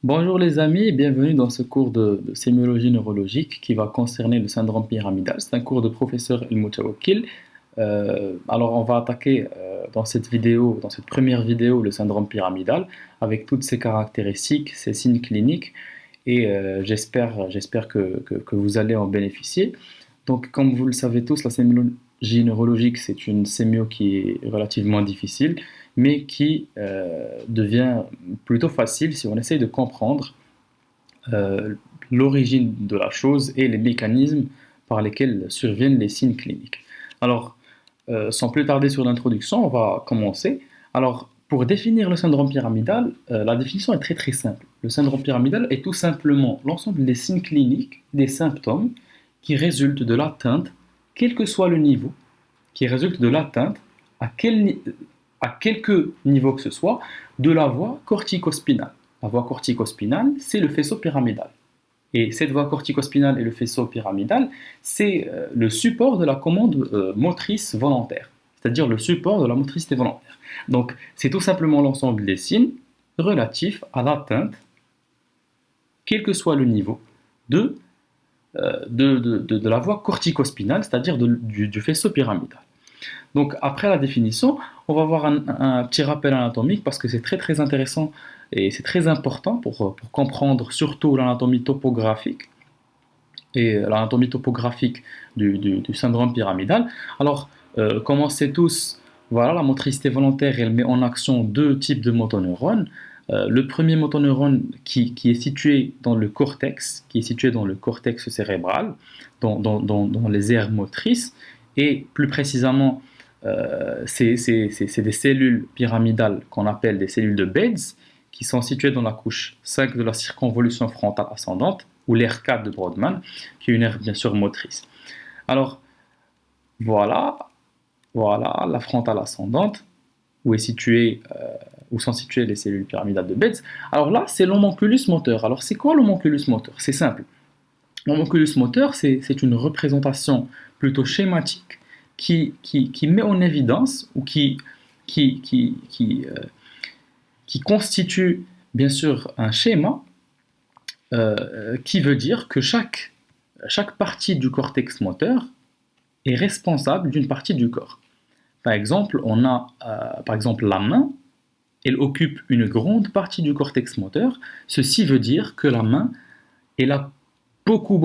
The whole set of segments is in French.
Bonjour les amis, et bienvenue dans ce cours de sémiologie neurologique qui va concerner le syndrome pyramidal. C'est un cours de professeur El Moutawakkil. Alors on va attaquer dans cette vidéo, dans cette première vidéo, le syndrome pyramidal avec toutes ses caractéristiques, ses signes cliniques et j'espère que vous allez en bénéficier. Donc comme vous le savez tous, la sémiologie neurologique c'est une sémio qui est relativement difficile mais qui devient plutôt facile si on essaye de comprendre euh, l'origine de la chose et les mécanismes par lesquels surviennent les signes cliniques. Alors, sans plus tarder sur l'introduction, on va commencer. Alors, pour définir le syndrome pyramidal, la définition est très très simple. Le syndrome pyramidal est tout simplement l'ensemble des signes cliniques, des symptômes qui résultent de l'atteinte, quel que soit le niveau, qui résultent de l'atteinte à, à quelque niveau que ce soit de la voie corticospinale. La voie corticospinale, c'est le faisceau pyramidal. Et cette voie corticospinale et le faisceau pyramidal, c'est le support de la commande motrice volontaire, c'est-à-dire le support de la motricité volontaire. Donc, c'est tout simplement l'ensemble des signes relatifs à l'atteinte, quel que soit le niveau, de, de la voie corticospinale, c'est-à-dire du faisceau pyramidal. Donc, après la définition, on va voir un petit rappel anatomique parce que c'est très très intéressant et c'est très important pour comprendre surtout l'anatomie topographique et l'anatomie topographique du syndrome pyramidal. Alors, comme on sait tous, voilà, la motricité volontaire, elle met en action deux types de motoneurones. Le premier motoneurone qui est situé dans le cortex, qui est situé dans le cortex cérébral, dans les aires motrices, et plus précisément, c'est des cellules pyramidales qu'on appelle des cellules de Betz, qui sont situées dans la couche 5 de la circonvolution frontale ascendante, ou l'aire 4 de Brodmann, qui est une aire bien sûr motrice. Alors, voilà, voilà la frontale ascendante, où, où sont situées les cellules pyramidales de Betz. Alors là, c'est l'homonculus moteur. Alors c'est quoi l'homonculus moteur? C'est simple. L'homonculus moteur, c'est une représentation plutôt schématique qui met en évidence ou qui, qui, qui, euh, qui constitue bien sûr un schéma qui veut dire que chaque partie du cortex moteur est responsable d'une partie du corps. Par exemple, on a par exemple la main, elle occupe une grande partie du cortex moteur. Ceci veut dire que la main, elle a beaucoup,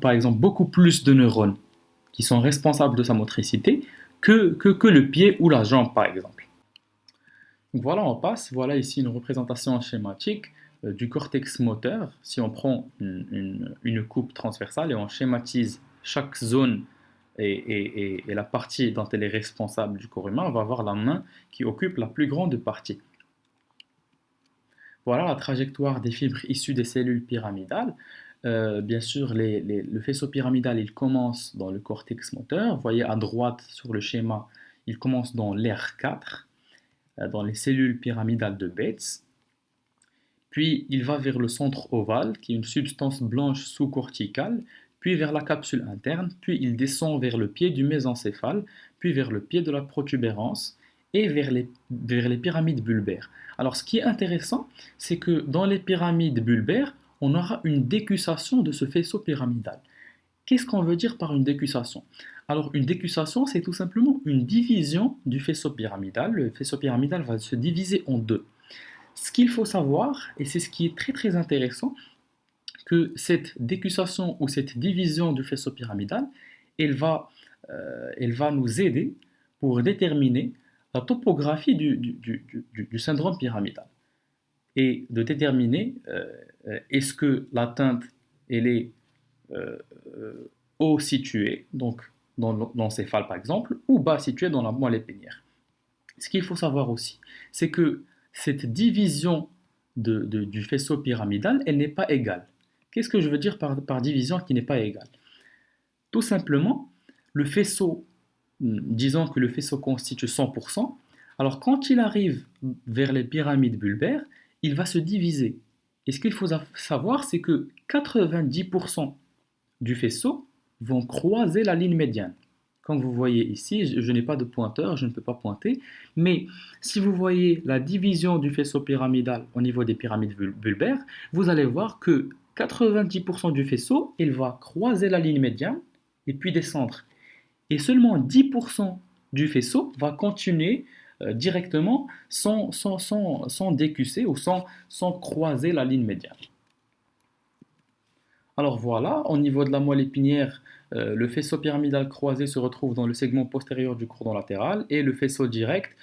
par exemple, beaucoup plus de neurones qui sont responsables de sa motricité que le pied ou la jambe, par exemple. Donc voilà, on passe. Voilà ici une représentation schématique du cortex moteur. Si on prend une coupe transversale et on schématise chaque zone et la partie dont elle est responsable du corps humain, on va avoir la main qui occupe la plus grande partie. Voilà la trajectoire des fibres issues des cellules pyramidales. Bien sûr, le faisceau pyramidal, il commence dans le cortex moteur. Vous voyez à droite sur le schéma, il commence dans l'aire 4, dans les cellules pyramidales de Betz. Puis il va vers le centre ovale, qui est une substance blanche sous-corticale, puis vers la capsule interne, puis il descend vers le pied du mésencéphale, puis vers le pied de la protubérance et vers les pyramides bulbaires. Alors ce qui est intéressant, c'est que dans les pyramides bulbaires, on aura une décussation de ce faisceau pyramidal. Qu'est-ce qu'on veut dire par une décussation? Alors une décussation, c'est tout simplement une division du faisceau pyramidal. Le faisceau pyramidal va se diviser en deux. Ce qu'il faut savoir, et c'est ce qui est très très intéressant, que cette décussation ou cette division du faisceau pyramidal, elle va, elle va nous aider pour déterminer la topographie du syndrome pyramidal et de déterminer est-ce que l'atteinte elle est euh, haut située, donc dans l'encéphale par exemple, ou bas située dans la moelle épinière. Ce qu'il faut savoir aussi, c'est que cette division du faisceau pyramidal, elle n'est pas égale. Qu'est-ce que je veux dire par division qui n'est pas égale? Tout simplement, le faisceau, disons que le faisceau constitue 100%, alors quand il arrive vers les pyramides bulbaires, il va se diviser. Et ce qu'il faut savoir, c'est que 90% du faisceau vont croiser la ligne médiane. Comme vous voyez ici, je n'ai pas de pointeur, je ne peux pas pointer, mais si vous voyez la division du faisceau pyramidal au niveau des pyramides bulbaires, vous allez voir que 90% du faisceau, il va croiser la ligne médiane et puis descendre. Et seulement 10% du faisceau va continuer directement sans décusser ou sans croiser la ligne médiane. Alors voilà, au niveau de la moelle épinière, le faisceau pyramidal croisé se retrouve dans le segment postérieur du cordon latéral et le faisceau direct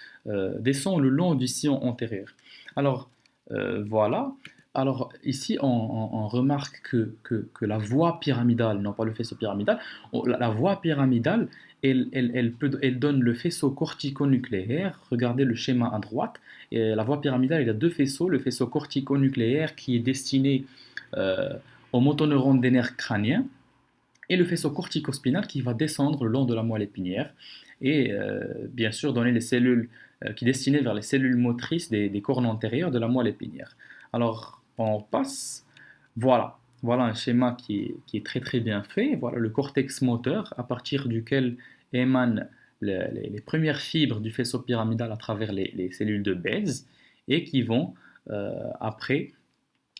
descend le long du sillon antérieur. Alors voilà, alors ici on remarque que la voie pyramidale, non pas le faisceau pyramidal, la voie pyramidale, elle donne le faisceau cortico-nucléaire. Regardez le schéma à droite. Et la voie pyramidale, il y a deux faisceaux, le faisceau cortico-nucléaire qui est destiné euh, aux motoneurones des nerfs crâniens et le faisceau corticospinal qui va descendre le long de la moelle épinière et bien sûr donner les cellules qui est destinées vers les cellules motrices des cornes antérieures de la moelle épinière. Alors on passe, voilà un schéma qui est très très bien fait. Voilà le cortex moteur à partir duquel émanent les premières fibres du faisceau pyramidal à travers les cellules de Betz et qui vont après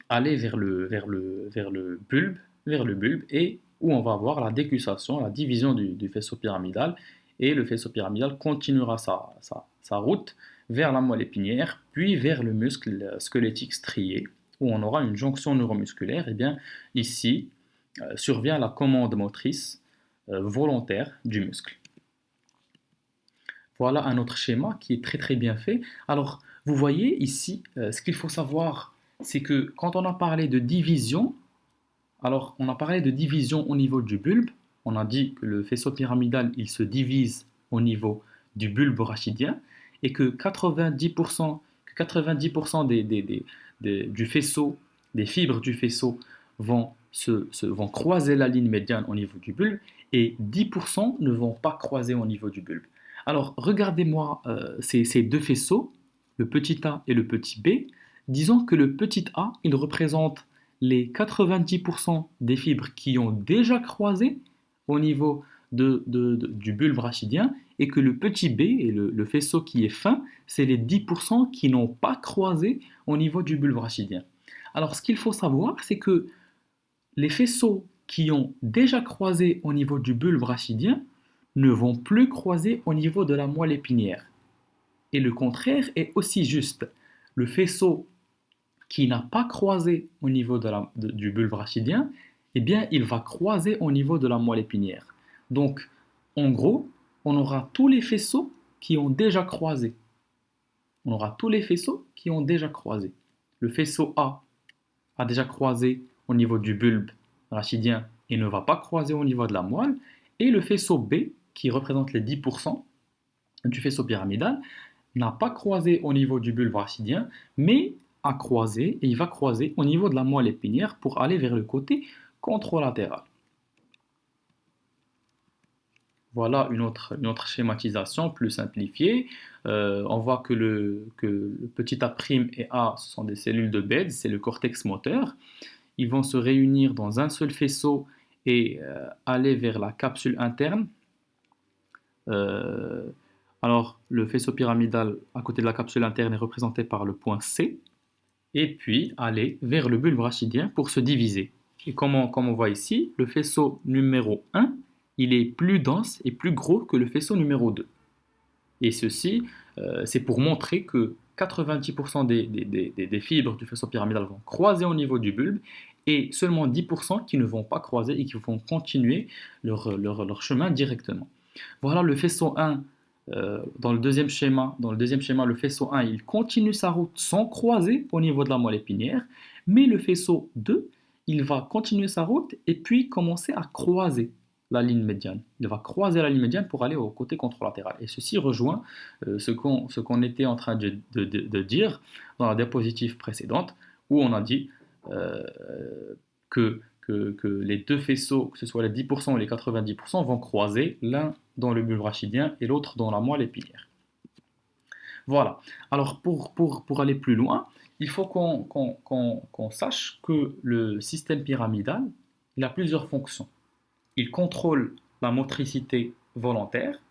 aller vers le bulbe et où on va avoir la décussation, la division du faisceau pyramidal et le faisceau pyramidal continuera sa route vers la moelle épinière, puis vers le muscle squelettique strié où on aura une jonction neuromusculaire. Et bien ici survient la commande motrice volontaire du muscle. Voilà un autre schéma qui est très très bien fait. Alors vous voyez ici, ce qu'il faut savoir, c'est que quand on a parlé de division, alors on a parlé de division au niveau du bulbe, on a dit que le faisceau pyramidal, il se divise au niveau du bulbe rachidien et que 90%, du faisceau, des fibres du faisceau vont croiser la ligne médiane au niveau du bulbe et 10% ne vont pas croiser au niveau du bulbe. Alors regardez-moi ces deux faisceaux, le petit a et le petit b. Disons que le petit a, il représente les 90% des fibres qui ont déjà croisé au niveau du bulbe rachidien et que le petit b, et le faisceau qui est fin, c'est les 10% qui n'ont pas croisé au niveau du bulbe rachidien. Alors ce qu'il faut savoir, c'est que les faisceaux qui ont déjà croisé au niveau du bulbe rachidien ne vont plus croiser au niveau de la moelle épinière. Et le contraire est aussi juste. Le faisceau qui n'a pas croisé au niveau du bulbe rachidien, eh bien, il va croiser au niveau de la moelle épinière. Donc, en gros, on aura tous les faisceaux qui ont déjà croisé. On aura tous les faisceaux qui ont déjà croisé. Le faisceau A déjà croisé au niveau du bulbe rachidien et ne va pas croiser au niveau de la moelle. Et le faisceau B, qui représente les 10% du faisceau pyramidal, n'a pas croisé au niveau du bulbe rachidien, mais a croisé, et il va croiser au niveau de la moelle épinière pour aller vers le côté contralatéral. Voilà une autre schématisation plus simplifiée. On voit que le petit A' et A, ce sont des cellules de Betz, c'est le cortex moteur. Ils vont se réunir dans un seul faisceau et aller vers la capsule interne. Alors, le faisceau pyramidal à côté de la capsule interne est représenté par le point C, et puis aller vers le bulbe rachidien pour se diviser. Et comme on voit ici, le faisceau numéro 1, il est plus dense et plus gros que le faisceau numéro 2. Et ceci, c'est pour montrer que 90% des fibres du faisceau pyramidal vont croiser au niveau du bulbe et seulement 10% qui ne vont pas croiser et qui vont continuer leur chemin directement. Voilà le faisceau 1 dans le deuxième schéma. Dans le deuxième schéma, le faisceau 1, il continue sa route sans croiser au niveau de la moelle épinière, mais le faisceau 2, il va continuer sa route et puis commencer à croiser la ligne médiane. Il va croiser la ligne médiane pour aller au côté contralatéral. Et ceci rejoint ce qu'on était en train de dire dans la diapositive précédente, où on a dit que les deux faisceaux, que ce soit les 10% ou les 90%, vont croiser, l'un dans le bulbe rachidien et l'autre dans la moelle épinière. Voilà. Alors pour aller plus loin, il faut qu'on sache que le système pyramidal, il a plusieurs fonctions. Il contrôle la motricité volontaire,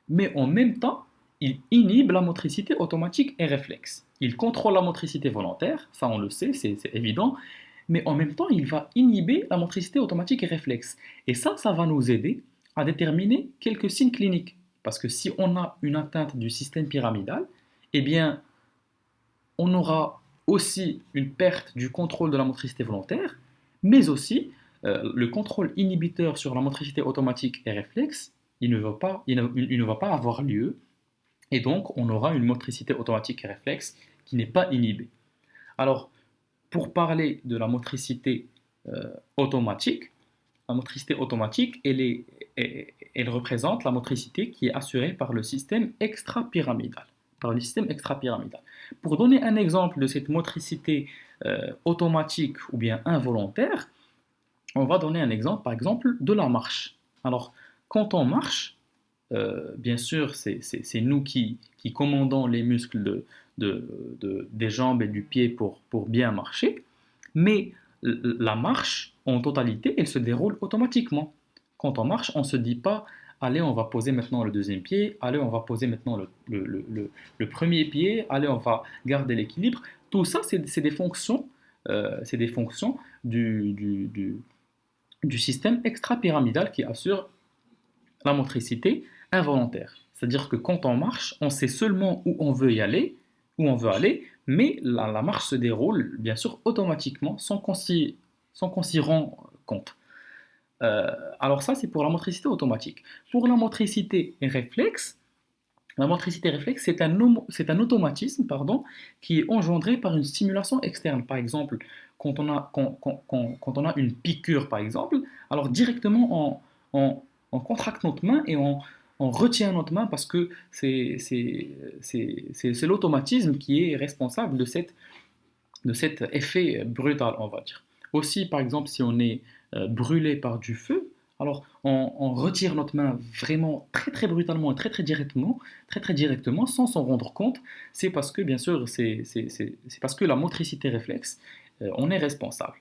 mais en même temps, il inhibe la motricité automatique et réflexe. Il contrôle la motricité volontaire, ça on le sait, c'est évident, mais en même temps, il va inhiber la motricité automatique et réflexe. Et ça va nous aider à déterminer quelques signes cliniques. Parce que si on a une atteinte du système pyramidal, eh bien, on aura aussi une perte du contrôle de la motricité volontaire, mais aussi le contrôle inhibiteur sur la motricité automatique et réflexe, il ne va pas avoir lieu, et donc on aura une motricité automatique et réflexe qui n'est pas inhibée. Alors, pour parler de la motricité automatique, la motricité automatique, elle représente la motricité qui est assurée par le système extrapyramidal. Par le système extrapyramidal. Pour donner un exemple de cette motricité automatique ou bien involontaire, on va donner un exemple, par exemple, de la marche. Alors, quand on marche, bien sûr, c'est nous qui commandons les muscles des jambes et du pied pour bien marcher, mais la marche, en totalité, elle se déroule automatiquement. Quand on marche, on ne se dit pas, allez, on va poser maintenant le deuxième pied, allez, on va poser maintenant le premier pied, allez, on va garder l'équilibre. Tout ça, c'est des fonctions du système extrapyramidal qui assure la motricité involontaire. C'est-à-dire que quand on marche, on sait seulement où on veut y aller, où on veut aller, mais la marche se déroule bien sûr automatiquement sans qu'on s'y rend compte. Alors ça, c'est pour la motricité automatique. Pour la motricité réflexe, c'est un automatisme qui est engendré par une stimulation externe. Par exemple, quand on a une piqûre, par exemple, alors directement on contracte notre main et on retient notre main parce que c'est l'automatisme qui est responsable de cet effet brutal, on va dire. Aussi, par exemple, si on est brûlé par du feu, alors on retire notre main vraiment très très brutalement et très très directement sans s'en rendre compte. C'est parce que, bien sûr, c'est parce que la motricité réflexe, on est responsable.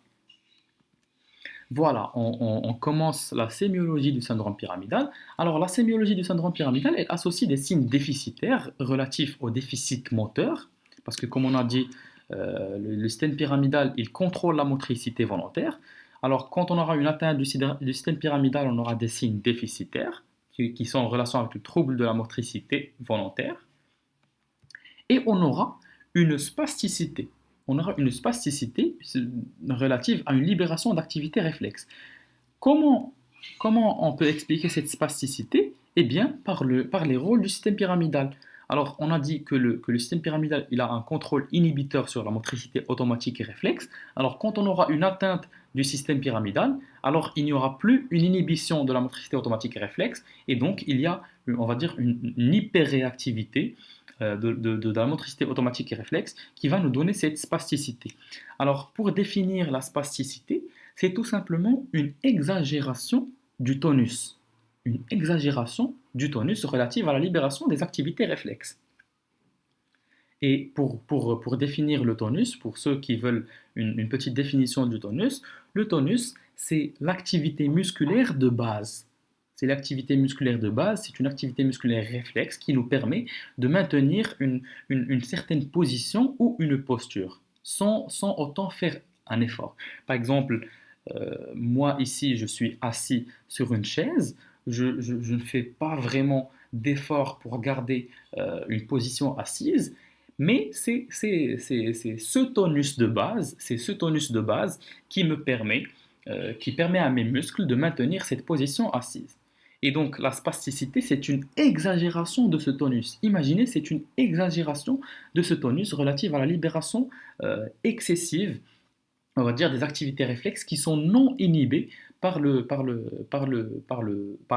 Voilà, on commence la sémiologie du syndrome pyramidal. Alors, la sémiologie du syndrome pyramidal, elle associe des signes déficitaires relatifs au déficit moteur, parce que, comme on a dit, le système pyramidal, il contrôle la motricité volontaire. Alors, quand on aura une atteinte du système pyramidal, on aura des signes déficitaires qui sont en relation avec le trouble de la motricité volontaire. Et on aura une spasticité. On aura une spasticité relative à une libération d'activité réflexe. Comment on peut expliquer cette spasticité? Eh bien, par les rôles du système pyramidal. Alors, on a dit que le système pyramidal, il a un contrôle inhibiteur sur la motricité automatique et réflexe. Alors, quand on aura une atteinte du système pyramidal, alors il n'y aura plus une inhibition de la motricité automatique et réflexe, et donc il y a, on va dire, une hyperréactivité de la motricité automatique et réflexe qui va nous donner cette spasticité. Alors, pour définir la spasticité, c'est tout simplement une exagération du tonus. Une exagération du tonus relative à la libération des activités réflexes. Et pour définir le tonus, pour ceux qui veulent une petite définition du tonus, le tonus, c'est l'activité musculaire de base. C'est l'activité musculaire de base, c'est une activité musculaire réflexe qui nous permet de maintenir une certaine position ou une posture, sans autant faire un effort. Par exemple, moi ici, je suis assis sur une chaise, je ne fais pas vraiment d'effort pour garder une position assise, mais c'est ce tonus de base, qui permet à mes muscles de maintenir cette position assise. Et donc la spasticité, c'est une exagération de ce tonus. Imaginez, c'est une exagération de ce tonus relative à la libération excessive, on va dire, des activités réflexes qui sont non inhibées par la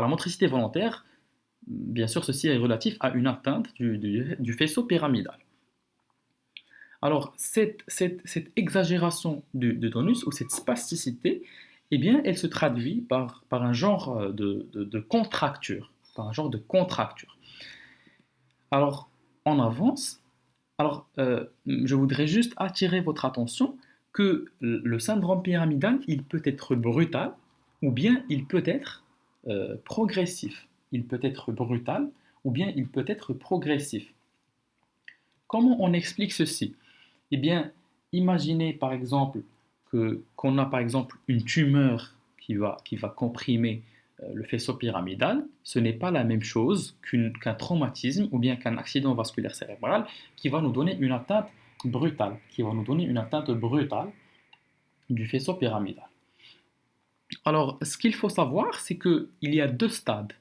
motricité volontaire. Bien sûr, ceci est relatif à une atteinte du faisceau pyramidal. Alors, cette exagération du tonus ou cette spasticité, eh bien, elle se traduit par un genre de contracture. Par un genre de contracture. Alors, on avance. Alors, je voudrais juste attirer votre attention que le syndrome pyramidal, il peut être brutal ou bien il peut être progressif. il peut être brutal, ou bien il peut être progressif. Comment on explique ceci? Eh bien, imaginez par exemple qu'on a par exemple une tumeur qui va comprimer le faisceau pyramidal. Ce n'est pas la même chose qu'un traumatisme ou bien qu'un accident vasculaire cérébral qui va nous donner une atteinte brutale, du faisceau pyramidal. Alors, ce qu'il faut savoir, c'est qu'il y a deux stades.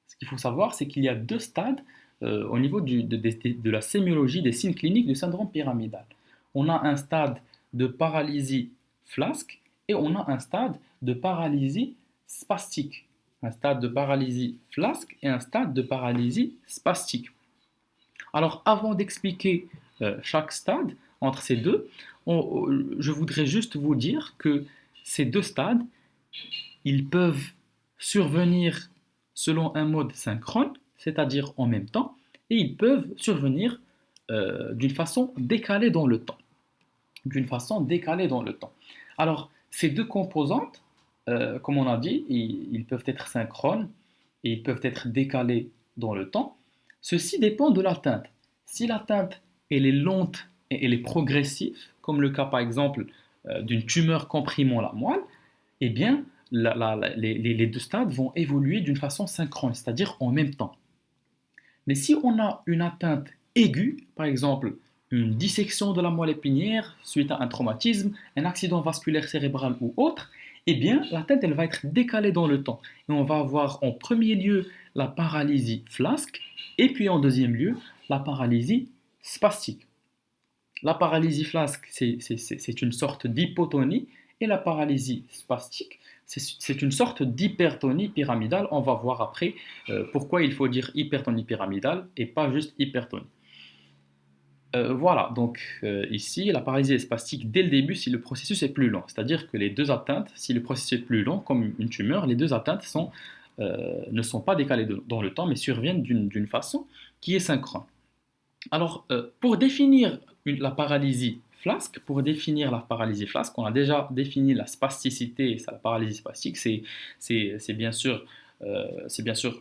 Ce qu'il faut savoir, c'est qu'il y a deux stades au niveau de la sémiologie des signes cliniques du syndrome pyramidal. On a un stade de paralysie flasque et on a un stade de paralysie spastique. Un stade de paralysie flasque et un stade de paralysie spastique. Alors, avant d'expliquer chaque stade entre ces deux, je voudrais juste vous dire que ces deux stades, ils peuvent survenir selon un mode synchrone, c'est-à-dire en même temps, et ils peuvent survenir d'une façon décalée dans le temps. Alors, ces deux composantes, comme on a dit, ils peuvent être synchrones et ils peuvent être décalés dans le temps. Ceci dépend de l'atteinte. Si l'atteinte elle est lente et elle est progressive, comme le cas par exemple d'une tumeur comprimant la moelle, eh bien, les deux stades vont évoluer d'une façon synchrone, c'est-à-dire en même temps. Mais si on a une atteinte aiguë, par exemple une dissection de la moelle épinière suite à un traumatisme, un accident vasculaire cérébral ou autre, eh bien l'atteinte elle va être décalée dans le temps. Et on va avoir en premier lieu la paralysie flasque et puis en deuxième lieu la paralysie spastique. La paralysie flasque, c'est une sorte d'hypotonie et la paralysie spastique, c'est une sorte d'hypertonie pyramidale. On va voir après pourquoi il faut dire hypertonie pyramidale et pas juste hypertonie. Voilà, donc ici, la paralysie est spastique dès le début si le processus est plus lent. C'est-à-dire que les deux atteintes, si le processus est plus lent, comme une tumeur, les deux atteintes ne sont pas décalées dans le temps, mais surviennent d'une façon qui est synchrone. Alors, pour définir la paralysie flasque, on a déjà défini la spasticité, la paralysie spastique, c'est bien sûr,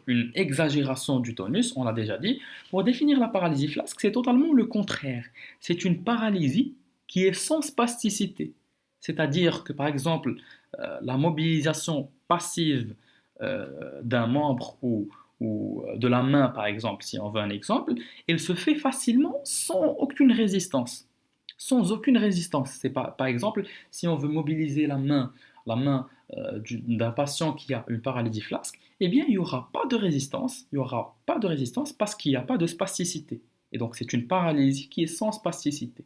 une exagération du tonus, on l'a déjà dit. Pour définir la paralysie flasque, c'est totalement le contraire. C'est une paralysie qui est sans spasticité. C'est-à-dire que, par exemple, la mobilisation passive d'un membre ou de la main, par exemple, si on veut un exemple, elle se fait facilement sans aucune résistance. Sans aucune résistance. C'est par exemple, si on veut mobiliser d'un patient qui a une paralysie flasque, eh bien, il n'y aura pas de résistance. Il n'y aura pas de résistance parce qu'il n'y a pas de spasticité. Et donc, c'est une paralysie qui est sans spasticité.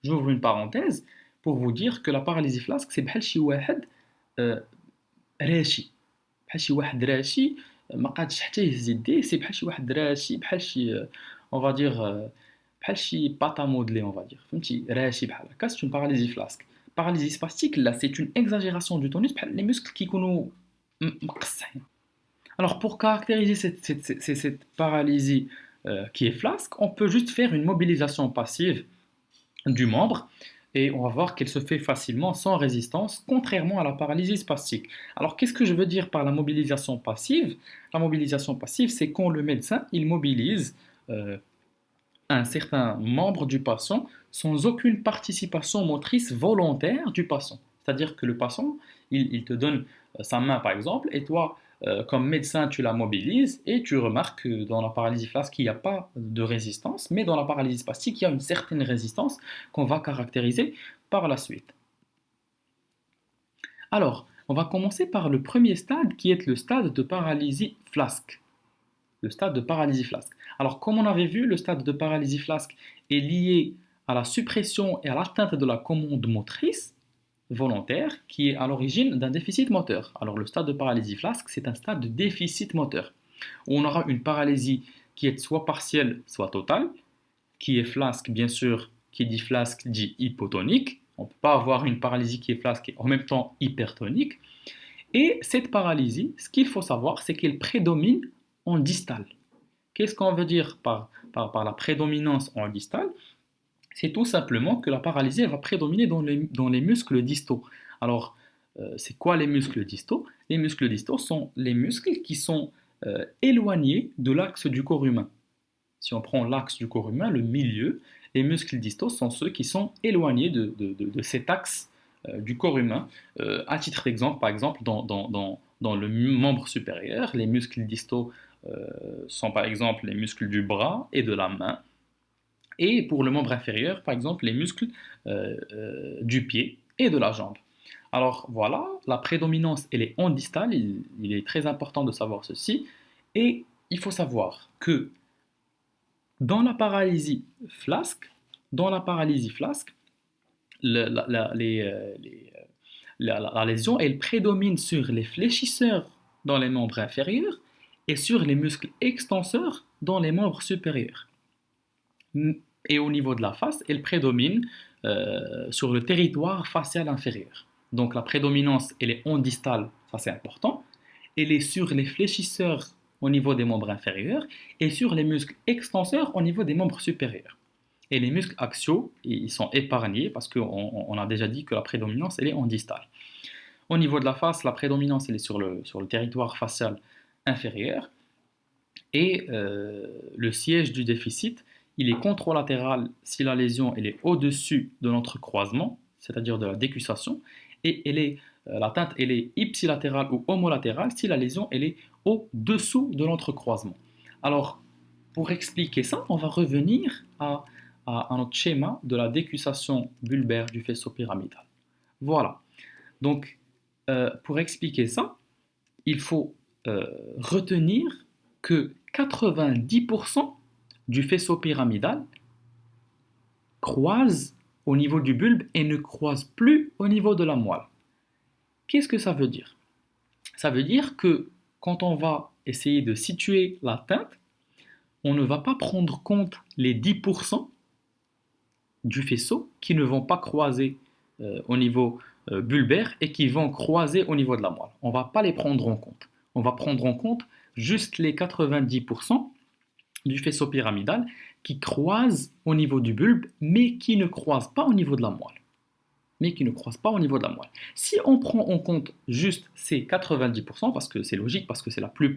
J'ouvre une parenthèse pour vous dire que la paralysie flasque, c'est بحال شي واحد راشي. بحال شي واحد راشي ما قادش حتى يهز يديه سي بحال شي واحد راشي بحال شي اون فادير بحال شي باتا مودلي اون فادير فهمتي راشي بحال هكا سي اون باراليزي فلاسك باراليزي سباستيك لا سي اون اكزاجيراسيون دو تونus بحال لي مسكل كيكونوا مقصحين. Alors pour caractériser cette paralysie qui est flasque, on peut juste faire une mobilisation passive du membre et on va voir qu'elle se fait facilement sans résistance, contrairement à la paralysie spastique. Alors, qu'est-ce que je veux dire par la mobilisation passive? La mobilisation passive, c'est quand le médecin, il mobilise un certain membre du patient sans aucune participation motrice volontaire du patient. C'est-à-dire que le patient, il te donne sa main, par exemple, et toi, comme médecin, tu la mobilises et tu remarques que dans la paralysie flasque, il n'y a pas de résistance, mais dans la paralysie spastique, il y a une certaine résistance qu'on va caractériser par la suite. Alors, on va commencer par le premier stade qui est le stade de paralysie flasque. Le stade de paralysie flasque. Alors, comme on avait vu, le stade de paralysie flasque est lié à la suppression et à l'atteinte de la commande motrice volontaire qui est à l'origine d'un déficit moteur. Alors le stade de paralysie flasque, c'est un stade de déficit moteur, où on aura une paralysie qui est soit partielle, soit totale, qui est flasque, bien sûr, qui dit flasque dit hypotonique. On ne peut pas avoir une paralysie qui est flasque et en même temps hypertonique. Et cette paralysie, ce qu'il faut savoir, c'est qu'elle prédomine en distal. Qu'est-ce qu'on veut dire par la prédominance en distal? C'est tout simplement que la paralysie elle va prédominer dans les muscles distaux. Alors, c'est quoi les muscles distaux? Les muscles distaux sont les muscles qui sont éloignés de l'axe du corps humain. Si on prend l'axe du corps humain, le milieu, les muscles distaux sont ceux qui sont éloignés de cet axe du corps humain. À titre d'exemple, par exemple, dans le membre supérieur, les muscles distaux sont par exemple les muscles du bras et de la main. Et pour le membre inférieur, par exemple, les muscles du pied et de la jambe. Alors voilà, la prédominance, elle est en distal, il est très important de savoir ceci. Et il faut savoir que dans la paralysie flasque, dans la paralysie flasque, la lésion, elle prédomine sur les fléchisseurs dans les membres inférieurs et sur les muscles extenseurs dans les membres supérieurs. Et au niveau de la face, elle prédomine sur le territoire facial inférieur. Donc la prédominance, elle est en distal, ça c'est important. Elle est sur les fléchisseurs au niveau des membres inférieurs et sur les muscles extenseurs au niveau des membres supérieurs. Et les muscles axiaux, ils sont épargnés parce qu'on a déjà dit que la prédominance, elle est en distal. Au niveau de la face, la prédominance, elle est sur le territoire facial inférieur. Et le siège du déficit, il est contralatéral si la lésion elle est au-dessus de l'entrecroisement, c'est-à-dire de la décussation, et l'atteinte elle est ipsilatérale ou homolatérale si la lésion elle est au-dessous de l'entrecroisement. Alors, pour expliquer ça, on va revenir à notre schéma de la décussation bulbaire du faisceau pyramidal. Voilà. Donc, pour expliquer ça, il faut retenir que 90% du faisceau pyramidal croise au niveau du bulbe et ne croise plus au niveau de la moelle. Qu'est-ce que ça veut dire? Ça veut dire que quand on va essayer de situer l'atteinte, on ne va pas prendre compte les 10% du faisceau qui ne vont pas croiser au niveau bulbaire et qui vont croiser au niveau de la moelle. On ne va pas les prendre en compte. On va prendre en compte juste les 90% du faisceau pyramidal qui croisent au niveau du bulbe, mais qui ne croisent pas au niveau de la moelle. Si on prend en compte juste ces 90%, parce que c'est logique, parce que c'est la plus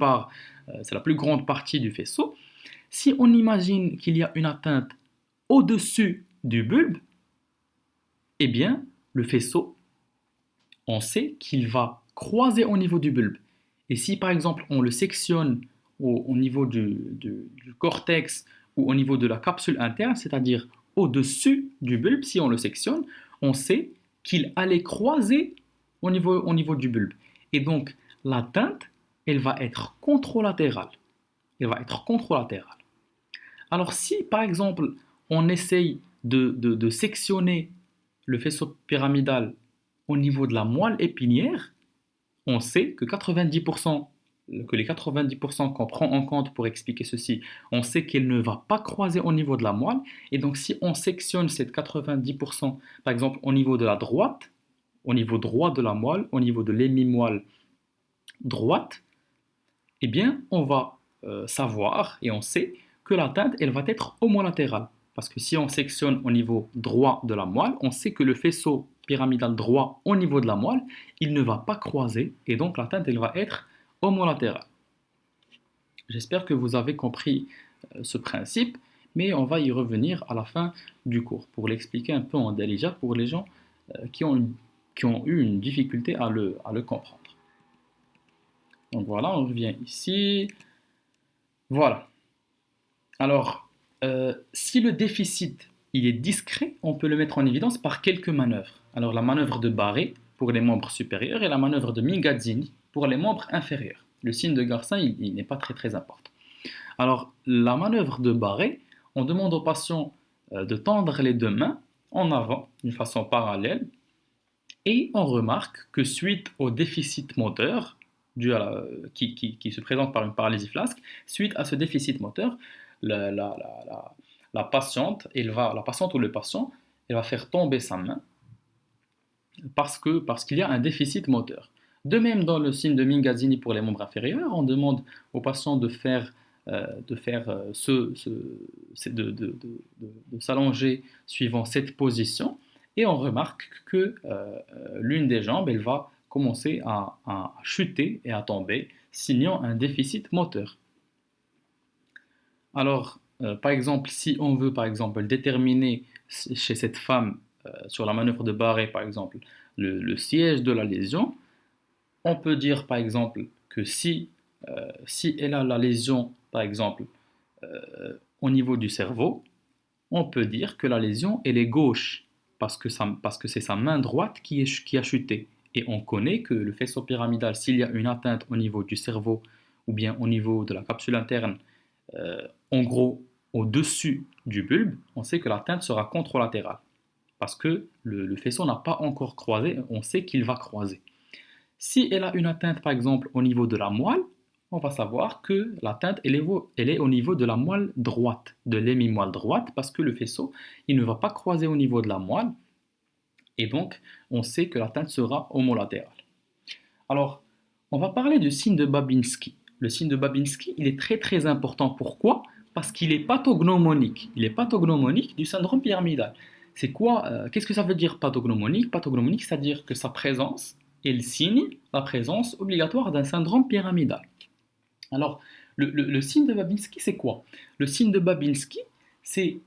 grande partie du faisceau, si on imagine qu'il y a une atteinte au-dessus du bulbe, eh bien, le faisceau, on sait qu'il va croiser au niveau du bulbe. Et si par exemple on le sectionne au niveau du cortex ou au niveau de la capsule interne, c'est-à-dire au-dessus du bulbe, si on le sectionne, on sait qu'il allait croiser au niveau du bulbe. Et donc l'atteinte, elle va être contralatérale. Alors si par exemple on essaye de sectionner le faisceau pyramidal au niveau de la moelle épinière, on sait que les 90% qu'on prend en compte pour expliquer ceci, on sait qu'elle ne va pas croiser au niveau de la moelle. Et donc si on sectionne ces 90%, par exemple au niveau de la droite, au niveau droit de la moelle, au niveau de l'hémimoelle droite, eh bien on va savoir et on sait que l'atteinte, elle va être homolatérale. Parce que si on sectionne au niveau droit de la moelle, on sait que le faisceau pyramidal droit au niveau de la moelle, il ne va pas croiser et donc l'atteinte, elle va être homolatérale. J'espère que vous avez compris ce principe, mais on va y revenir à la fin du cours pour l'expliquer un peu en délicat pour les gens qui ont eu une difficulté à le comprendre. Donc voilà, on revient ici. Voilà. Alors, si le déficit il est discret, on peut le mettre en évidence par quelques manœuvres. Alors la manœuvre de Barré pour les membres supérieurs et la manœuvre de Mingazzini pour les membres inférieurs. Le signe de Garcin, il n'est pas très important. Alors la manœuvre de Barré, on demande au patient de tendre les deux mains en avant d'une façon parallèle et on remarque que suite au déficit moteur qui se présente par une paralysie flasque, suite à ce déficit moteur, la patiente ou le patient, elle va faire tomber sa main parce qu'il y a un déficit moteur. De même, dans le signe de Mingazzini pour les membres inférieurs, on demande au patient de s'allonger suivant cette position et on remarque que l'une des jambes, elle va commencer à chuter et à tomber signant un déficit moteur. Alors, par exemple, si on veut, par exemple, déterminer chez cette femme, sur la manœuvre de Barré, par exemple, le siège de la lésion, on peut dire, par exemple, que si elle a la lésion, par exemple, au niveau du cerveau, on peut dire que la lésion, elle est gauche, parce que c'est sa main droite qui a chuté. Et on connaît que le faisceau pyramidal, s'il y a une atteinte au niveau du cerveau ou bien au niveau de la capsule interne, en gros au-dessus du bulbe, on sait que l'atteinte sera contralatérale. Parce que le faisceau n'a pas encore croisé, on sait qu'il va croiser. Si elle a une atteinte, par exemple, au niveau de la moelle, on va savoir que l'atteinte, elle est au niveau de la moelle droite, de l'hémimoelle droite, parce que le faisceau, il ne va pas croiser au niveau de la moelle, et donc on sait que l'atteinte sera homolatérale. Alors, on va parler du signe de Babinski. Le signe de Babinski, il est très très important. Pourquoi? Parce qu'il est pathognomonique. Il est pathognomonique du syndrome pyramidal. C'est quoi? Qu'est-ce que ça veut dire pathognomonique? Pathognomonique, c'est-à-dire que sa présence, elle signe la présence obligatoire d'un syndrome pyramidal. Alors, le signe de Babinski, c'est quoi? Le signe de Babinski, c'est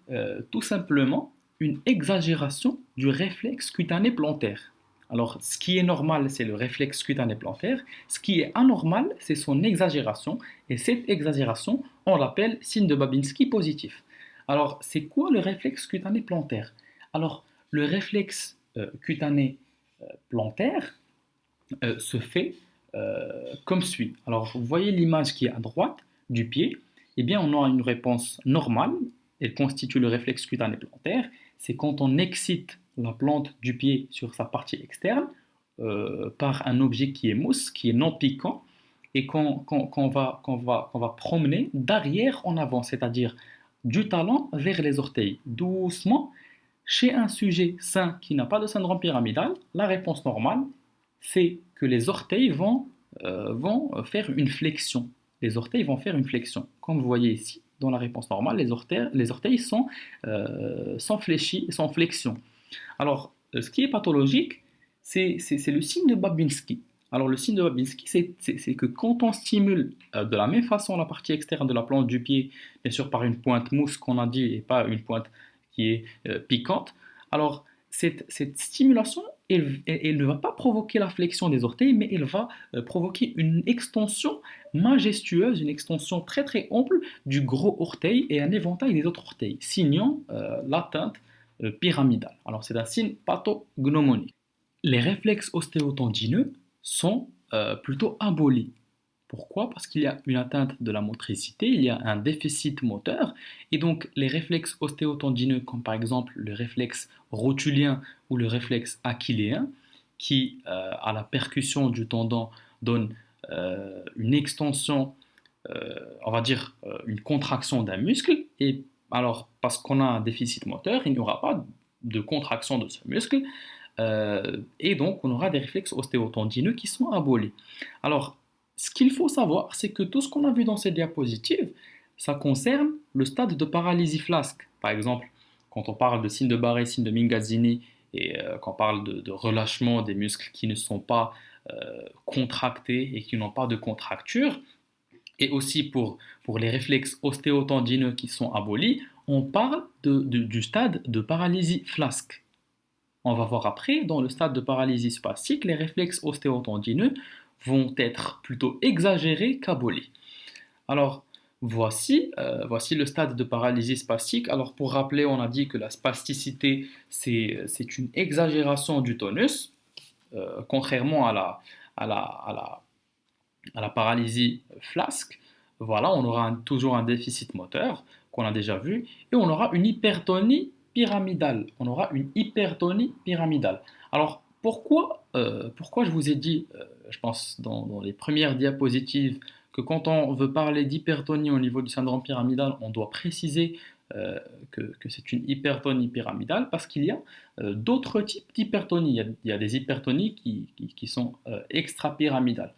tout simplement une exagération du réflexe cutané plantaire. Alors, ce qui est normal, c'est le réflexe cutané plantaire. Ce qui est anormal, c'est son exagération. Et cette exagération, on l'appelle signe de Babinski positif. Alors, c'est quoi le réflexe cutané plantaire? Alors, le réflexe cutané plantaire se fait comme suit. Alors, vous voyez l'image qui est à droite du pied, eh bien, on a une réponse normale, elle constitue le réflexe cutané plantaire, c'est quand on excite la plante du pied sur sa partie externe par un objet qui est mousse, qui est non piquant, et qu'on va promener d'arrière en avant, c'est-à-dire du talon vers les orteils, doucement. Chez un sujet sain qui n'a pas de syndrome pyramidal, la réponse normale, c'est que les orteils vont faire une flexion. Les orteils vont faire une flexion. Comme vous voyez ici, dans la réponse normale, les orteils sont sans fléchis, sans flexion. Alors, ce qui est pathologique, c'est le signe de Babinski. Alors, le signe de Babinski, c'est que quand on stimule de la même façon la partie externe de la plante du pied, bien sûr par une pointe mousse qu'on a dit, et pas une pointe qui est piquante, alors cette stimulation, elle ne va pas provoquer la flexion des orteils, mais elle va provoquer une extension majestueuse, une extension très très ample du gros orteil et un éventail des autres orteils, signant l'atteinte pyramidale. Alors c'est un signe pathognomonique. Les réflexes ostéotendineux sont plutôt abolis. Pourquoi? Parce qu'il y a une atteinte de la motricité, il y a un déficit moteur, et donc les réflexes ostéotendineux, comme par exemple le réflexe rotulien ou le réflexe achilléen, qui à la percussion du tendon donne une extension, on va dire une contraction d'un muscle, et alors parce qu'on a un déficit moteur, il n'y aura pas de contraction de ce muscle, et donc on aura des réflexes ostéotendineux qui sont abolis. Alors, ce qu'il faut savoir, c'est que tout ce qu'on a vu dans ces diapositives, ça concerne le stade de paralysie flasque. Par exemple, quand on parle de signe de Barré, signe de Mingazzini, et quand on parle de relâchement des muscles qui ne sont pas contractés et qui n'ont pas de contracture, et aussi pour les réflexes ostéotendineux qui sont abolis, on parle du stade de paralysie flasque. On va voir après, dans le stade de paralysie spastique, les réflexes ostéotendineux vont être plutôt exagérés qu'abolis. Alors, voici le stade de paralysie spastique. Alors, pour rappeler, on a dit que la spasticité, c'est une exagération du tonus, contrairement à la paralysie flasque. Voilà, on aura toujours un déficit moteur qu'on a déjà vu, et on aura une hypertonie pyramidale. On aura une hypertonie pyramidale. Alors, pourquoi je vous ai dit, je pense, dans les premières diapositives, que quand on veut parler d'hypertonie au niveau du syndrome pyramidal, on doit préciser que c'est une hypertonie pyramidale, parce qu'il y a d'autres types d'hypertonie. Il y a des hypertonies qui sont extrapyramidales.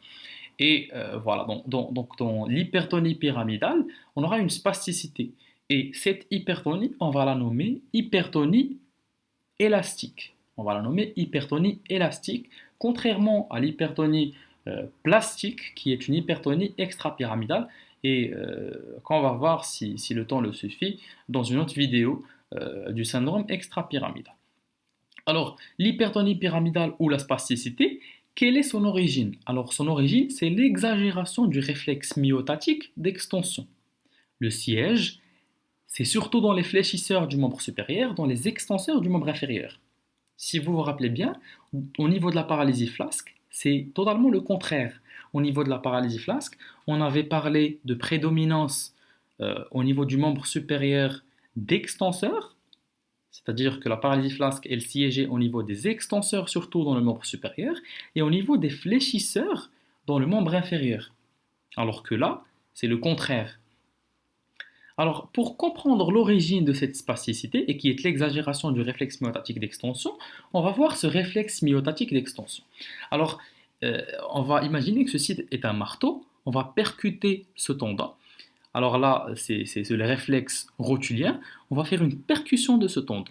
Et voilà, donc dans l'hypertonie pyramidale, on aura une spasticité. Et cette hypertonie, on va la nommer hypertonie élastique. On va la nommer hypertonie élastique, contrairement à l'hypertonie plastique qui est une hypertonie extra-pyramidale et qu'on va voir si le temps le suffit dans une autre vidéo du syndrome extra-pyramidal. Alors, l'hypertonie pyramidale ou la spasticité, quelle est son origine? Alors, son origine, c'est l'exagération du réflexe myotatique d'extension. Le siège, c'est surtout dans les fléchisseurs du membre supérieur, dans les extenseurs du membre inférieur. Si vous vous rappelez bien, au niveau de la paralysie flasque, c'est totalement le contraire. Au niveau de la paralysie flasque, on avait parlé de prédominance au niveau du membre supérieur d'extenseur, c'est-à-dire que la paralysie flasque, elle siégeait au niveau des extenseurs, surtout dans le membre supérieur, et au niveau des fléchisseurs dans le membre inférieur. Alors que là, c'est le contraire. Alors, pour comprendre l'origine de cette spasticité, et qui est l'exagération du réflexe myotatique d'extension, on va voir ce réflexe myotatique d'extension. Alors, on va imaginer que ceci est un marteau, on va percuter ce tendon. Alors là, c'est le réflexe rotulien, on va faire une percussion de ce tendon.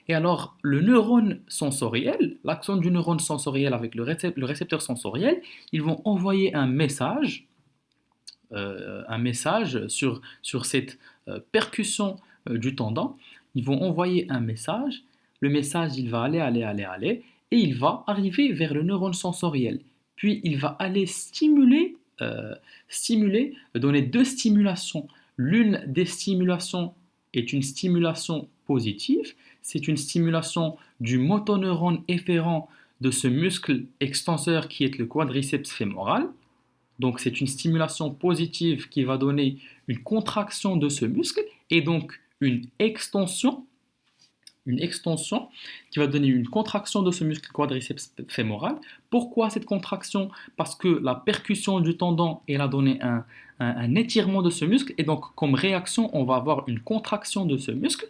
Et alors, le neurone sensoriel, l'action du neurone sensoriel avec le récepteur sensoriel, ils vont envoyer un message sur cette percussion du tendon. Ils vont envoyer un message. Le message, il va aller, et il va arriver vers le neurone sensoriel. Puis, il va aller donner deux stimulations. L'une des stimulations est une stimulation positive. C'est une stimulation du motoneurone efférent de ce muscle extenseur qui est le quadriceps fémoral. Donc, c'est une stimulation positive qui va donner une contraction de ce muscle et donc une extension qui va donner une contraction de ce muscle quadriceps fémoral. Pourquoi cette contraction? Parce que la percussion du tendon, elle a donné un étirement de ce muscle et donc comme réaction, on va avoir une contraction de ce muscle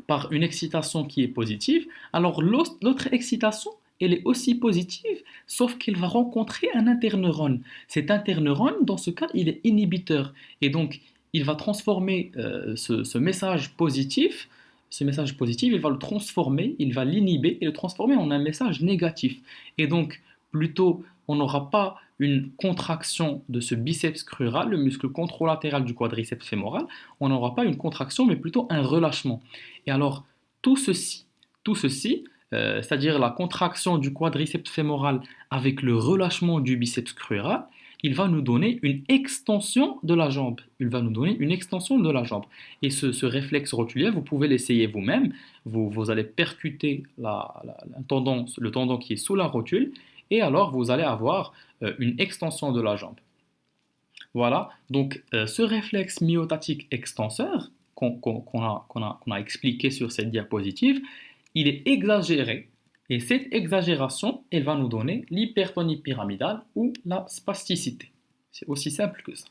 par une excitation qui est positive. Alors l'autre excitation, elle est aussi positive, sauf qu'elle va rencontrer un interneurone. Cet interneurone, dans ce cas, il est inhibiteur. Et donc, il va transformer ce message positif, il va le transformer, il va l'inhiber et le transformer en un message négatif. Et donc, plutôt, on n'aura pas une contraction de ce biceps crural, le muscle contralatéral du quadriceps fémoral, on n'aura pas une contraction, mais plutôt un relâchement. Et alors, tout ceci, c'est-à-dire la contraction du quadriceps fémoral avec le relâchement du biceps crural, il va nous donner une extension de la jambe. Et ce réflexe rotulien, vous pouvez l'essayer vous-même. Vous allez percuter le tendon qui est sous la rotule, et alors vous allez avoir une extension de la jambe. Voilà, donc ce réflexe myotatique extenseur qu'on a expliqué sur cette diapositive, il est exagéré, et cette exagération, elle va nous donner l'hypertonie pyramidale ou la spasticité. C'est aussi simple que ça.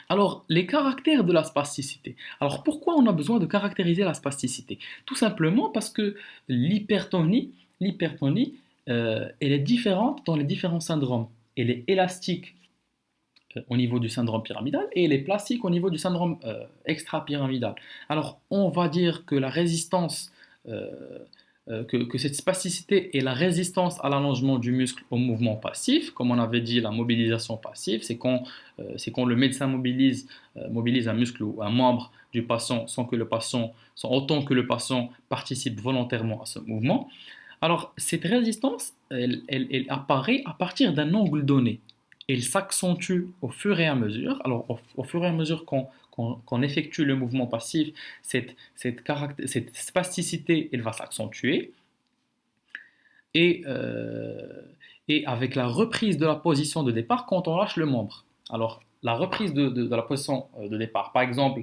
Alors, les caractères de la spasticité. Alors, pourquoi on a besoin de caractériser la spasticité? Tout simplement parce que l'hypertonie, elle est différente dans les différents syndromes. Elle est élastique au niveau du syndrome pyramidal et elle est plastique au niveau du syndrome extra-pyramidal. Alors, on va dire que la résistance, que cette spasticité est la résistance à l'allongement du muscle au mouvement passif. Comme on avait dit, la mobilisation passive, c'est quand le médecin mobilise un muscle ou un membre du patient sans autant que le patient participe volontairement à ce mouvement. Alors, cette résistance, elle apparaît à partir d'un angle donné. Elle s'accentue au fur et à mesure. Alors, au fur et à mesure qu'on effectue le mouvement passif, cette spasticité, elle va s'accentuer. Et avec la reprise de la position de départ quand on lâche le membre. Alors, la reprise de la position de départ, par exemple,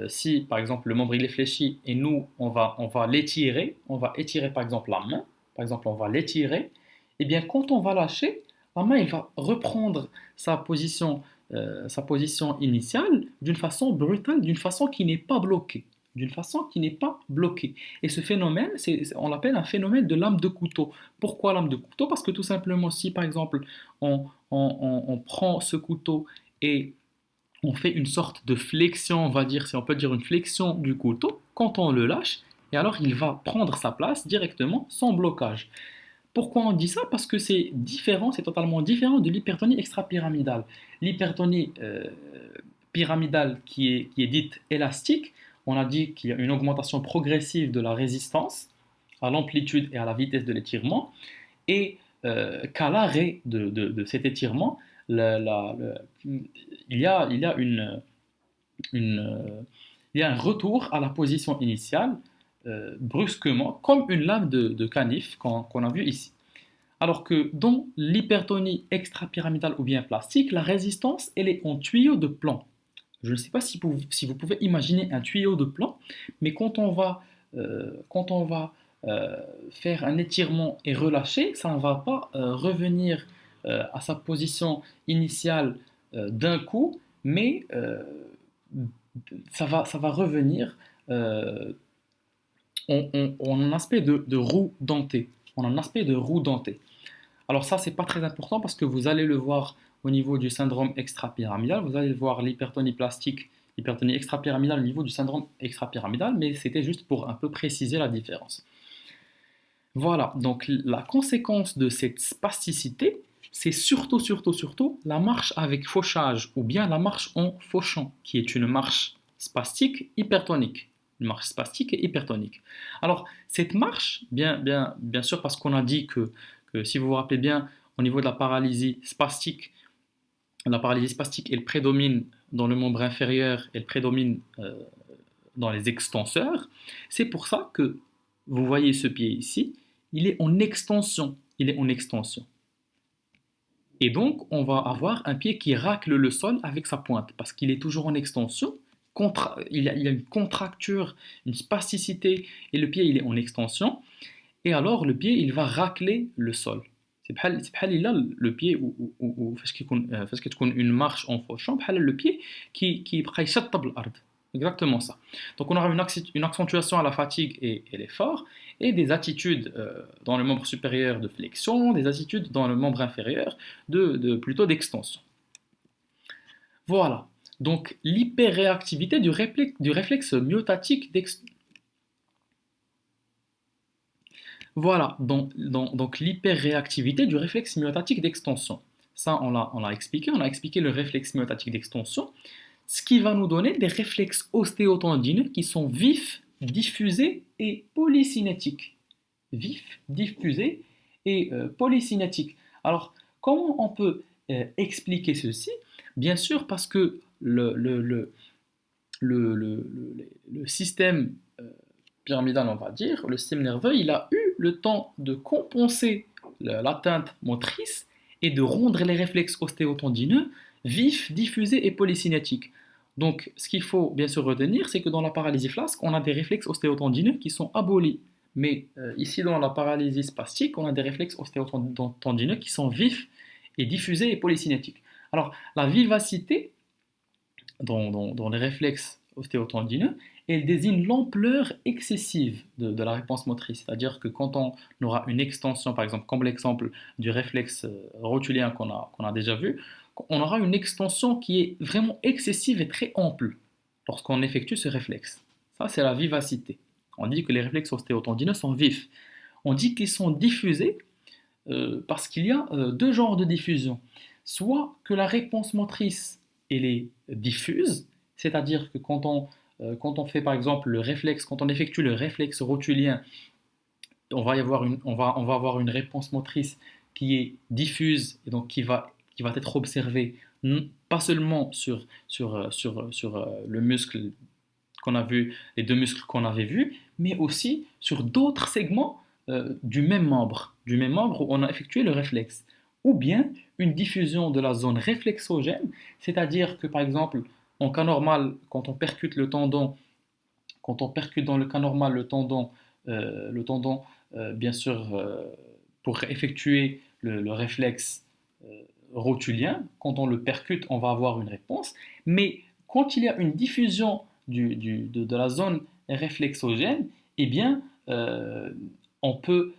si par exemple le membre il est fléchi et nous on va l'étirer, on va étirer par exemple la main, on va l'étirer, et bien quand on va lâcher, la main elle va reprendre sa position initiale d'une façon brutale, d'une façon qui n'est pas bloquée. Et ce phénomène, on l'appelle un phénomène de lame de couteau. Pourquoi lame de couteau? Parce que tout simplement, si par exemple on prend ce couteau et on fait une sorte de flexion, on va dire, si on peut dire une flexion du couteau, quand on le lâche, et alors il va prendre sa place directement sans blocage. Pourquoi on dit ça? Parce que c'est différent, c'est totalement différent de l'hypertonie extrapyramidale. L'hypertonie pyramidale qui est dite élastique, on a dit qu'il y a une augmentation progressive de la résistance à l'amplitude et à la vitesse de l'étirement, et qu'à l'arrêt de cet étirement, il y a il y a un retour à la position initiale brusquement, comme une lame de canif qu'on a vu ici. Alors que dans l'hypertonie extrapyramidale ou bien plastique, la résistance, elle est en tuyau de plomb. Je ne sais pas si vous pouvez imaginer un tuyau de plomb, mais quand on va faire un étirement et relâcher, ça ne va pas revenir à sa position initiale d'un coup, mais ça va revenir euh, en un aspect de roue dentée. En un aspect de roue dentée. Alors ça, c'est pas très important parce que vous allez le voir au niveau du syndrome extrapyramidal, vous allez voir l'hypertonie plastique, l'hypertonie extrapyramidale au niveau du syndrome extrapyramidal, mais c'était juste pour un peu préciser la différence. Voilà, donc la conséquence de cette spasticité, c'est surtout la marche avec fauchage ou bien la marche en fauchant, qui est une marche spastique hypertonique. Une marche spastique et hypertonique. Alors, cette marche, bien sûr, parce qu'on a dit que si vous vous rappelez bien, au niveau de la paralysie spastique, elle prédomine dans le membre inférieur, elle prédomine dans les extenseurs. C'est pour ça que vous voyez ce pied ici, il est en extension. Il est en extension. Et donc, on va avoir un pied qui racle le sol avec sa pointe, parce qu'il est toujours en extension. Il y a une contracture, une spasticité, et le pied il est en extension. Et alors, le pied il va racler le sol. C'est là le pied ou فاش كتكون une marche en fauchant بحال le pied qui يبقى يشطب الارض. Exactement ça. Donc on aura une accentuation à la fatigue et l'effort, et des attitudes dans le membre supérieur de flexion, des attitudes dans le membre inférieur plutôt d'extension. Voilà. Donc l'hyperréactivité du réflexe myotatique d'extension. Voilà, donc l'hyperréactivité du réflexe myotatique d'extension. Ça, on l'a expliqué. On a expliqué le réflexe myotatique d'extension, ce qui va nous donner des réflexes ostéotendineux qui sont vifs, diffusés et polycinétiques. Vifs, diffusés et polycinétiques. Alors, comment on peut expliquer ceci? Bien sûr, parce que le système pyramidal, on va dire, le système nerveux, il a eu le temps de compenser l'atteinte motrice et de rendre les réflexes ostéotendineux vifs, diffusés et polycinétiques. Donc, ce qu'il faut bien sûr retenir, c'est que dans la paralysie flasque, on a des réflexes ostéotendineux qui sont abolis. Mais ici, dans la paralysie spastique, on a des réflexes ostéotendineux qui sont vifs et diffusés et polycinétiques. Alors, la vivacité dans les réflexes ostéotendineux, elle désigne l'ampleur excessive de la réponse motrice. C'est-à-dire que quand on aura une extension, par exemple, comme l'exemple du réflexe rotulien qu'on a déjà vu, on aura une extension qui est vraiment excessive et très ample lorsqu'on effectue ce réflexe. Ça, c'est la vivacité. On dit que les réflexes ostéotendineux sont vifs. On dit qu'ils sont diffusés parce qu'il y a deux genres de diffusion. Soit que la réponse motrice, elle est diffuse, c'est-à-dire que quand on fait par exemple le réflexe, quand on effectue le réflexe rotulien, on va avoir une réponse motrice qui est diffuse et donc qui va être observée pas seulement sur le muscle qu'on a vu, les deux muscles qu'on avait vus, mais aussi sur d'autres segments du même membre où on a effectué le réflexe. Ou bien une diffusion de la zone réflexogène, c'est-à-dire que par exemple, en cas normal, quand on percute dans le cas normal le tendon bien sûr, pour effectuer le réflexe rotulien, quand on le percute, on va avoir une réponse. Mais quand il y a une diffusion de la zone réflexogène, eh bien, on peut,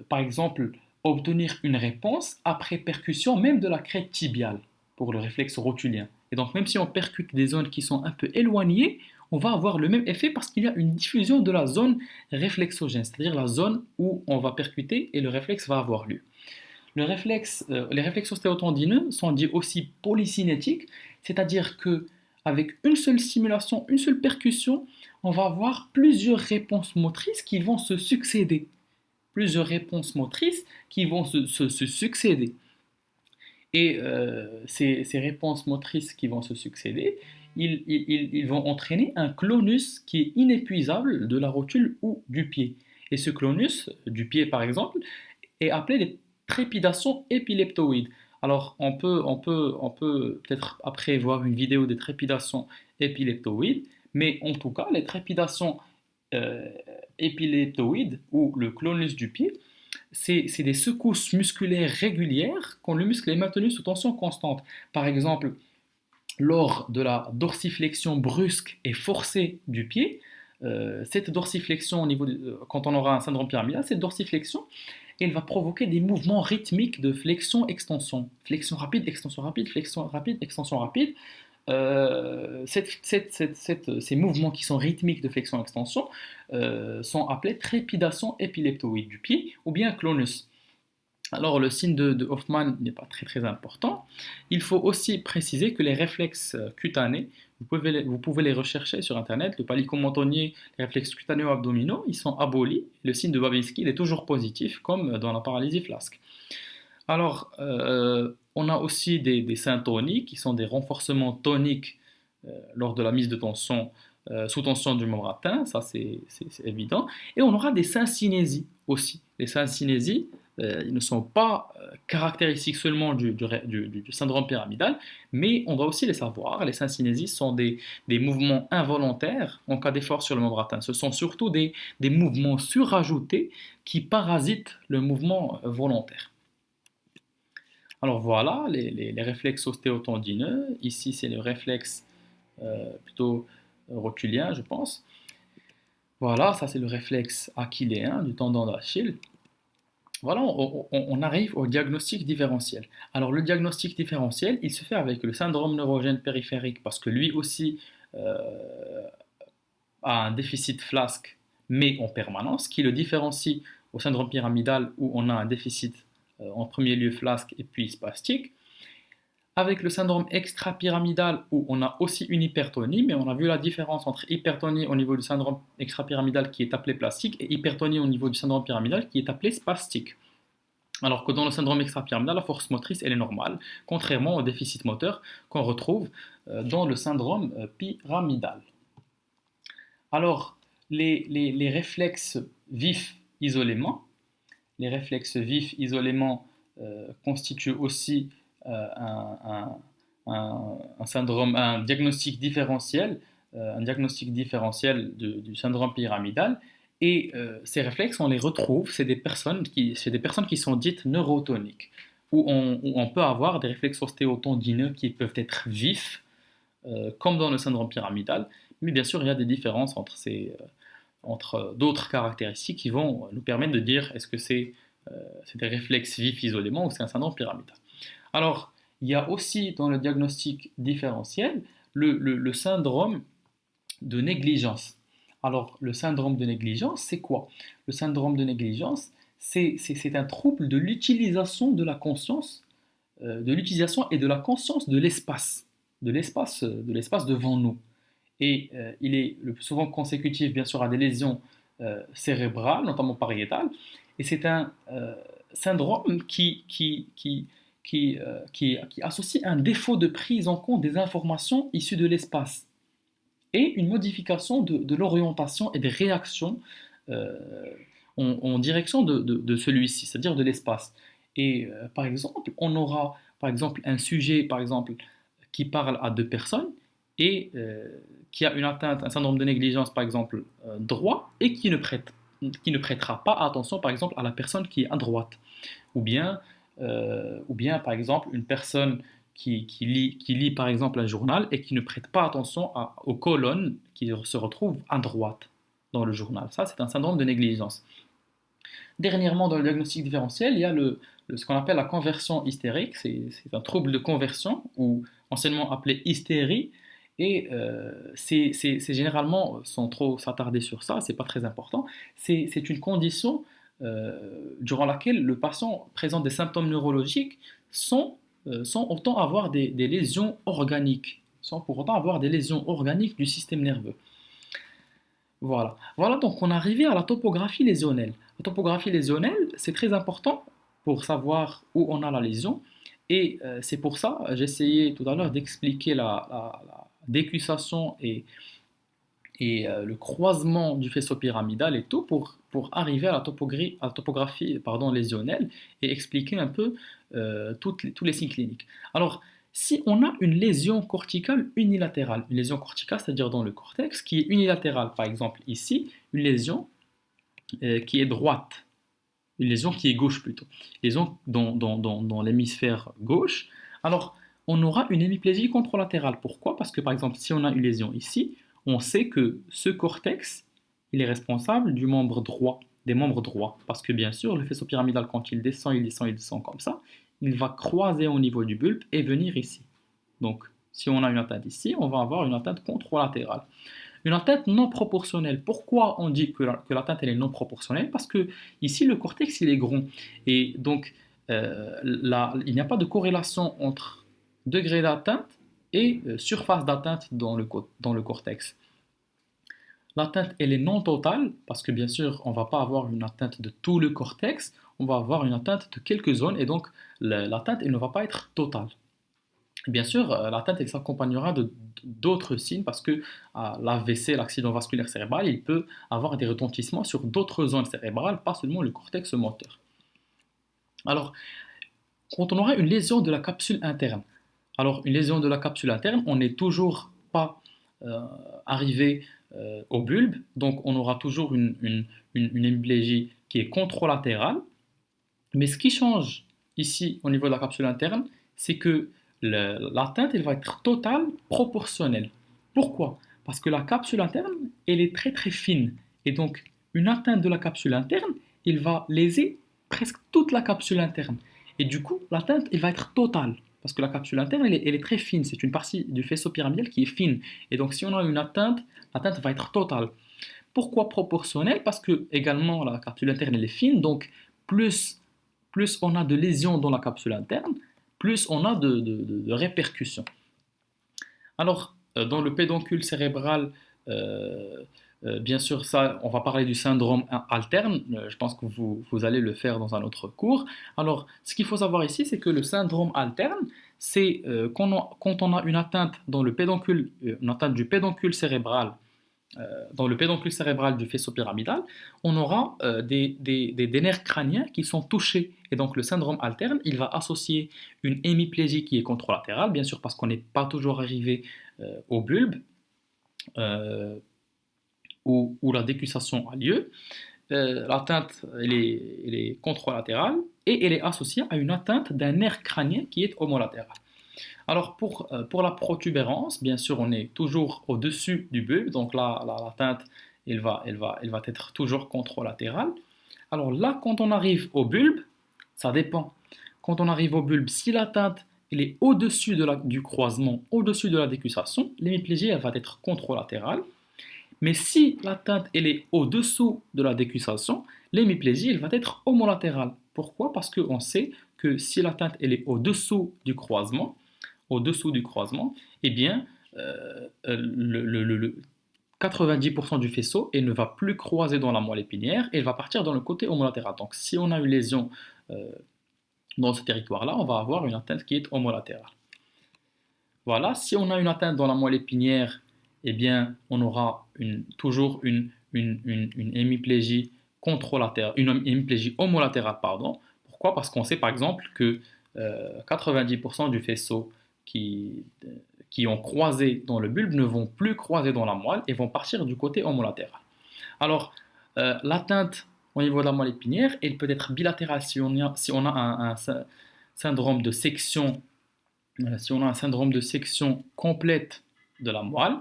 par exemple, obtenir une réponse après percussion même de la crête tibiale pour le réflexe rotulien. Et donc, même si on percute des zones qui sont un peu éloignées, on va avoir le même effet parce qu'il y a une diffusion de la zone réflexogène, c'est-à-dire la zone où on va percuter et le réflexe va avoir lieu. Les réflexes ostéotendineux sont dits aussi polycinétiques, c'est-à-dire que avec une seule stimulation, une seule percussion, on va avoir plusieurs réponses motrices qui vont se succéder. Plusieurs réponses motrices qui vont se succéder. Et ces réponses motrices qui vont se succéder, ils vont entraîner un clonus qui est inépuisable de la rotule ou du pied. Et ce clonus, du pied par exemple, est appelé les trépidations épileptoïdes. Alors on peut peut-être après voir une vidéo des trépidations épileptoïdes, mais en tout cas les trépidations euh, épileptoïdes ou le clonus du pied, c'est des secousses musculaires régulières quand le muscle est maintenu sous tension constante. Par exemple, lors de la dorsiflexion brusque et forcée du pied, cette dorsiflexion quand on aura un syndrome pyramidal, cette dorsiflexion, elle va provoquer des mouvements rythmiques de flexion-extension. Flexion rapide, extension rapide, flexion rapide, extension rapide. Ces mouvements qui sont rythmiques de flexion-extension sont appelés trépidations épileptoïdes du pied ou bien clonus. Alors le signe de Hoffman n'est pas très très important. Il faut aussi préciser que les réflexes cutanés, vous pouvez les rechercher sur internet, le palico-mentonnier, les réflexes cutanéo-abdominaux, ils sont abolis. Le signe de Babinski il est toujours positif comme dans la paralysie flasque. Alors, on a aussi des seins toniques qui sont des renforcements toniques lors de la mise de tension sous tension du membre atteint, ça c'est évident. Et on aura des seins cinésies aussi. Les seins cinésies, ils ne sont pas caractéristiques seulement du syndrome pyramidal, mais on doit aussi les savoir. Les seins cinésies sont des mouvements involontaires en cas d'effort sur le membre atteint. Ce sont surtout des mouvements surajoutés qui parasitent le mouvement volontaire. Alors voilà, les réflexes ostéotendineux. Ici, c'est le réflexe plutôt rotulien, je pense. Voilà, ça c'est le réflexe achilléen du tendon d'Achille. Voilà, on arrive au diagnostic différentiel. Alors le diagnostic différentiel, il se fait avec le syndrome neurogène périphérique parce que lui aussi a un déficit flasque, mais en permanence, qui le différencie au syndrome pyramidal où on a un déficit en premier lieu flasque et puis spastique. Avec le syndrome extrapyramidal où on a aussi une hypertonie, mais on a vu la différence entre hypertonie au niveau du syndrome extrapyramidal qui est appelé plastique et hypertonie au niveau du syndrome pyramidal qui est appelé spastique. Alors que dans le syndrome extrapyramidal, la force motrice elle est normale, contrairement au déficit moteur qu'on retrouve dans le syndrome pyramidal. Alors, les réflexes vifs isolément, constituent aussi un diagnostic différentiel, du syndrome pyramidal. Et ces réflexes, on les retrouve, c'est des personnes qui sont dites neurotoniques, où on peut avoir des réflexes ostéotendineux qui peuvent être vifs, comme dans le syndrome pyramidal, mais bien sûr, il y a des différences entre d'autres caractéristiques qui vont nous permettre de dire est-ce que c'est des réflexes vifs isolément ou c'est un syndrome pyramidal. Alors, il y a aussi dans le diagnostic différentiel le syndrome de négligence. Alors, le syndrome de négligence, c'est quoi? Le syndrome de négligence, c'est un trouble de l'utilisation de la conscience, de l'utilisation et de la conscience de l'espace, de l'espace devant nous. Et il est le plus souvent consécutif, bien sûr, à des lésions cérébrales, notamment pariétales. Et c'est un syndrome qui associe un défaut de prise en compte des informations issues de l'espace et une modification de l'orientation et des réactions en direction de celui-ci, c'est-à-dire de l'espace. Et par exemple, on aura par exemple un sujet par exemple, qui parle à deux personnes et qui a une atteinte, un syndrome de négligence par exemple droit et qui ne prêtera pas attention par exemple à la personne qui est à droite. Ou bien par exemple une personne qui lit par exemple un journal et qui ne prête pas attention aux colonnes qui se retrouvent à droite dans le journal. Ça, c'est un syndrome de négligence. Dernièrement, dans le diagnostic différentiel, il y a ce qu'on appelle la conversion hystérique. C'est un trouble de conversion, ou anciennement appelé hystérie. Et c'est généralement, sans trop s'attarder sur ça, c'est pas très important, c'est une condition durant laquelle le patient présente des symptômes neurologiques sans autant avoir des lésions organiques, sans pour autant avoir des lésions organiques du système nerveux. Voilà. Voilà, donc on est arrivé à la topographie lésionnelle. La topographie lésionnelle, c'est très important pour savoir où on a la lésion. Et c'est pour ça, j'ai essayé tout à l'heure d'expliquer la décussation et le croisement du faisceau pyramidal et tout pour arriver à la topographie pardon, lésionnelle et expliquer un peu tous les signes cliniques. Alors, si on a une lésion corticale unilatérale, une lésion corticale, c'est-à-dire dans le cortex, qui est unilatérale, par exemple ici, une lésion qui est droite, une lésion qui est gauche plutôt, une lésion dans l'hémisphère gauche, alors on aura une hémiplégie contralatérale. Pourquoi? Parce que par exemple, si on a une lésion ici, on sait que ce cortex, il est responsable du membre droit, des membres droits. Parce que bien sûr, le faisceau pyramidal, quand il descend, il descend, il descend comme ça, il va croiser au niveau du bulbe et venir ici. Donc, si on a une atteinte ici, on va avoir une atteinte contralatérale. Une atteinte non proportionnelle. Pourquoi on dit que l'atteinte elle est non proportionnelle? Parce que ici, le cortex, il est grand. Et donc, il n'y a pas de corrélation entre degré d'atteinte et surface d'atteinte dans le cortex. L'atteinte, elle est non totale, parce que bien sûr, on ne va pas avoir une atteinte de tout le cortex, on va avoir une atteinte de quelques zones, et donc l'atteinte, elle ne va pas être totale. Bien sûr, l'atteinte, elle s'accompagnera d'autres signes, parce que l'AVC, l'accident vasculaire cérébral, il peut avoir des retentissements sur d'autres zones cérébrales, pas seulement le cortex moteur. Alors, quand on aura une lésion de la capsule interne, alors une lésion de la capsule interne, on n'est toujours pas euh, arrivé au bulbe, donc on aura toujours une hémiplégie qui est contralatérale. Mais ce qui change ici au niveau de la capsule interne, c'est que l'atteinte elle va être totale proportionnelle. Pourquoi? Parce que la capsule interne, elle est très très fine. Et donc, une atteinte de la capsule interne, il va léser presque toute la capsule interne. Et du coup, l'atteinte, elle va être totale. Parce que la capsule interne, elle est très fine. C'est une partie du faisceau pyramidal qui est fine. Et donc, si on a une atteinte, l'atteinte va être totale. Pourquoi proportionnelle? Parce que, également, la capsule interne, elle est fine. Donc, plus on a de lésions dans la capsule interne, plus on a de répercussions. Alors, dans le pédoncule cérébral, bien sûr, ça, on va parler du syndrome alterne. Je pense que vous allez le faire dans un autre cours. Alors, ce qu'il faut savoir ici, c'est que le syndrome alterne, c'est quand on a une atteinte dans le pédoncule, une atteinte du pédoncule cérébral, dans le pédoncule cérébral du faisceau pyramidal, on aura des nerfs crâniens qui sont touchés. Et donc le syndrome alterne, il va associer une hémiplégie qui est contralatérale, bien sûr parce qu'on n'est pas toujours arrivé au bulbe, où la décussation a lieu. L'atteinte, elle est contralatérale et elle est associée à une atteinte d'un nerf crânien qui est homolatéral. Alors pour la protubérance, bien sûr, on est toujours au-dessus du bulbe, donc là, l'atteinte, elle va être toujours contralatérale. Alors là, quand on arrive au bulbe, ça dépend. Quand on arrive au bulbe, si l'atteinte elle est au-dessus du croisement, au-dessus de la décussation, l'hémiplégie elle va être contralatérale. Mais si l'atteinte elle est au-dessous de la décussation, l'hémiplégie elle va être homolatérale. Pourquoi? Parce qu'on sait que si l'atteinte elle est au-dessous du croisement, eh bien, le 90% du faisceau et ne va plus croiser dans la moelle épinière et il va partir dans le côté homolatéral. Donc, si on a une lésion dans ce territoire-là, on va avoir une atteinte qui est homolatérale. Voilà, si on a une atteinte dans la moelle épinière, eh bien, on aura toujours une hémiplégie contralatérale, une hémiplégie homolatérale, pardon. Pourquoi? Parce qu'on sait par exemple que 90% du faisceau qui ont croisé dans le bulbe ne vont plus croiser dans la moelle et vont partir du côté homolatéral. Alors, l'atteinte au niveau de la moelle épinière, elle peut être bilatérale si on a un syndrome de section, si on a un syndrome de section complète de la moelle.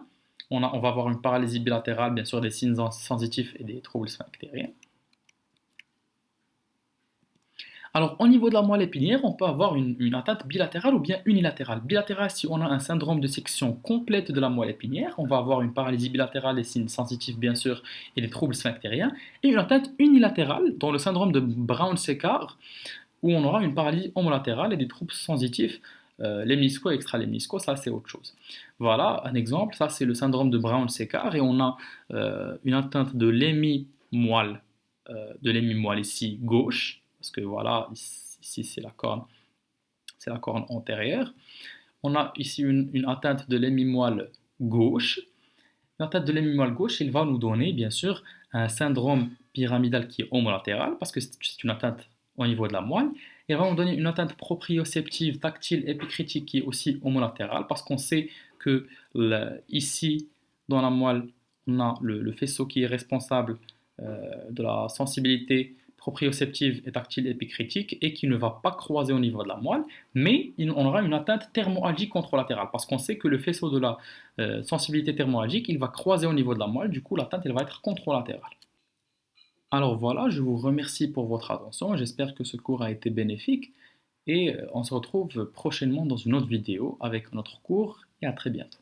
On va avoir une paralysie bilatérale, bien sûr des signes sensitifs et des troubles sphinctériens. Alors, au niveau de la moelle épinière, on peut avoir une atteinte bilatérale ou bien unilatérale. Bilatérale, si on a un syndrome de section complète de la moelle épinière, on va avoir une paralysie bilatérale, des signes sensitifs bien sûr, et des troubles sphinctériens. Et une atteinte unilatérale, dans le syndrome de Brown-Séquard, où on aura une paralysie homolatérale et des troubles sensitifs, lemnisco et extralemnisco, ça c'est autre chose. Voilà un exemple, ça c'est le syndrome de Brown-Séquard, et on a une atteinte de l'hémimoelle ici gauche, parce que voilà, ici c'est la corne antérieure. On a ici une atteinte de l'hémimoelle gauche. L'atteinte de l'hémimoelle gauche, il va nous donner bien sûr un syndrome pyramidal qui est homolatéral, parce que c'est une atteinte au niveau de la moelle. Il va nous donner une atteinte proprioceptive tactile épicritique qui est aussi homolatérale, parce qu'on sait que ici, dans la moelle, on a le faisceau qui est responsable de la sensibilité proprioceptive et tactile épicritique et qui ne va pas croiser au niveau de la moelle, mais on aura une atteinte thermoalgique contralatérale parce qu'on sait que le faisceau de la sensibilité thermoalgique, il va croiser au niveau de la moelle, du coup l'atteinte elle va être contralatérale. Alors voilà, je vous remercie pour votre attention, j'espère que ce cours a été bénéfique et on se retrouve prochainement dans une autre vidéo avec notre cours et à très bientôt.